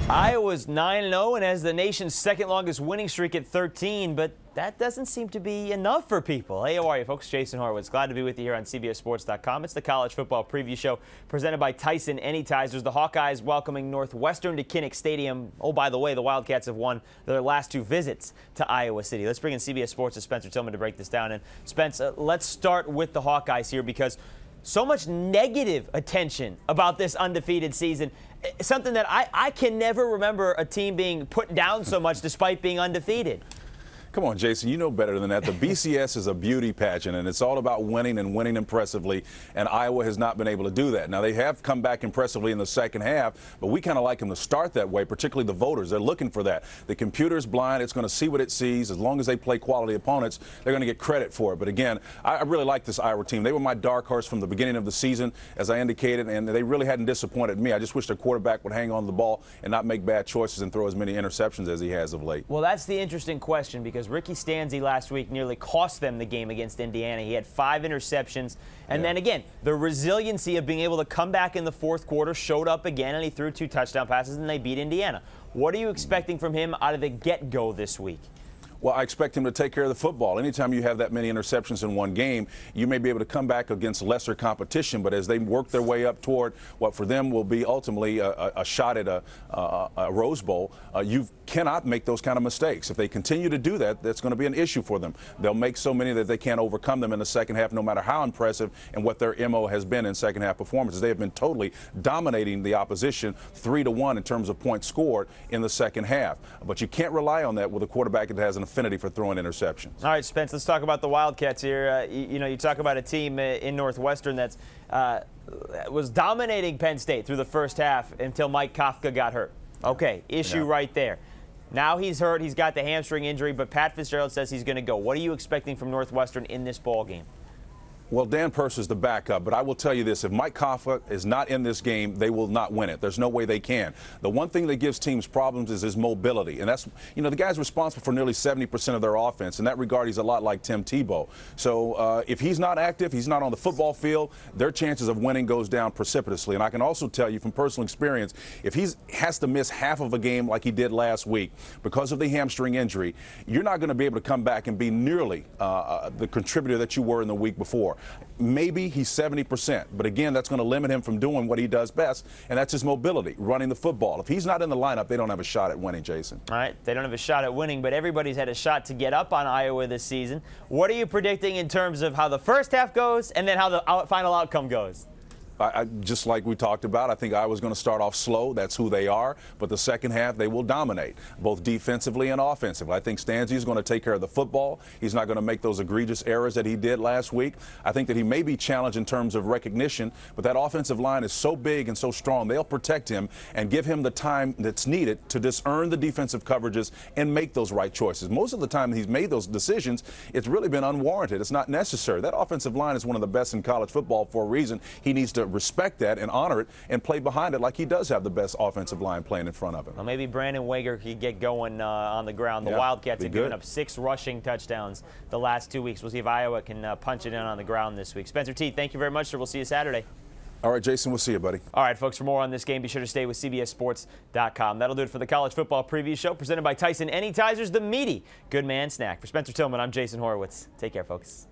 Iowa's 9-0 and has the nation's second longest winning streak at 13, but that doesn't seem to be enough for people. Hey, how are you, folks? Jason Horowitz. Glad to be with you here on CBSSports.com. It's the college football preview show presented by Tyson Anytizers. The Hawkeyes welcoming Northwestern to Kinnick Stadium. Oh, by the way, the Wildcats have won their last two visits to Iowa City. Let's bring in CBS Sports' Spencer Tillman to break this down. And Spence, let's start with the Hawkeyes here because so much negative attention about this undefeated season. Something that I can never remember a team being put down so much despite being undefeated. Come on, Jason, you know better than that. The BCS is a beauty pageant, and it's all about winning and winning impressively, and Iowa has not been able to do that. Now, they have come back impressively in the second half, but we kind of like them to start that way, particularly the voters. They're looking for that. The computer's blind. It's going to see what it sees. As long as they play quality opponents, they're going to get credit for it. But, again, I really like this Iowa team. They were my dark horse from the beginning of the season, as I indicated, and they really hadn't disappointed me. I just wish their quarterback would hang on to the ball and not make bad choices and throw as many interceptions as he has of late. Well, that's the interesting question because Ricky Stanzi last week nearly cost them the game against Indiana. He had 5 interceptions. And then again, the resiliency of being able to come back in the fourth quarter showed up again, and he threw 2 touchdown passes, and they beat Indiana. What are you expecting from him out of the get-go this week? Well, I expect him to take care of the football. Anytime you have that many interceptions in one game, you may be able to come back against lesser competition. But as they work their way up toward what for them will be ultimately a shot at a Rose Bowl, you cannot make those kind of mistakes. If they continue to do that, that's going to be an issue for them. They'll make so many that they can't overcome them in the second half, no matter how impressive and what their MO has been in second half performances. They have been totally dominating the opposition 3-1 in terms of points scored in the second half. But you can't rely on that with a quarterback that has an affinity for throwing interceptions. All right, Spence, let's talk about the Wildcats here. You talk about a team in Northwestern that's was dominating Penn State through the first half until Mike Kafka got hurt. Okay, issue right there. Now he's hurt. He's got the hamstring injury, but Pat Fitzgerald says he's going to go. What are you expecting from Northwestern in this ball game? Well, Dan Purser's the backup, but I will tell you this. If Mike Kafka is not in this game, they will not win it. There's no way they can. The one thing that gives teams problems is his mobility, and that's, the guy's responsible for nearly 70% of their offense. In that regard, he's a lot like Tim Tebow. So if he's not active, he's not on the football field, their chances of winning goes down precipitously. And I can also tell you from personal experience, if he has to miss half of a game like he did last week because of the hamstring injury, you're not going to be able to come back and be nearly the contributor that you were in the week before. Maybe he's 70%, but again, that's going to limit him from doing what he does best, and that's his mobility, running the football. If he's not in the lineup, they don't have a shot at winning, Jason. All right, they don't have a shot at winning, but everybody's had a shot to get up on Iowa this season. What are you predicting in terms of how the first half goes and then how the final outcome goes? Just like we talked about, I think Iowa's going to start off slow. That's who they are. But the second half, they will dominate, both defensively and offensively. I think Stanzi is going to take care of the football. He's not going to make those egregious errors that he did last week. I think that he may be challenged in terms of recognition, but that offensive line is so big and so strong, they'll protect him and give him the time that's needed to just earn the defensive coverages and make those right choices. Most of the time he's made those decisions, it's really been unwarranted. It's not necessary. That offensive line is one of the best in college football for a reason. He needs to respect that and honor it and play behind it like he does have the best offensive line playing in front of him. Well, maybe Brandon Wager could get going on the ground. The Wildcats have given up 6 rushing touchdowns the last 2 weeks. We'll see if Iowa can punch it in on the ground this week. Spencer T, thank you very much, sir. We'll see you Saturday. All right, Jason, we'll see you, buddy. All right, folks, for more on this game, be sure to stay with CBSSports.com. That'll do it for the college football preview show presented by Tyson Anytizers, the meaty good man snack. For Spencer Tillman, I'm Jason Horowitz. Take care, folks.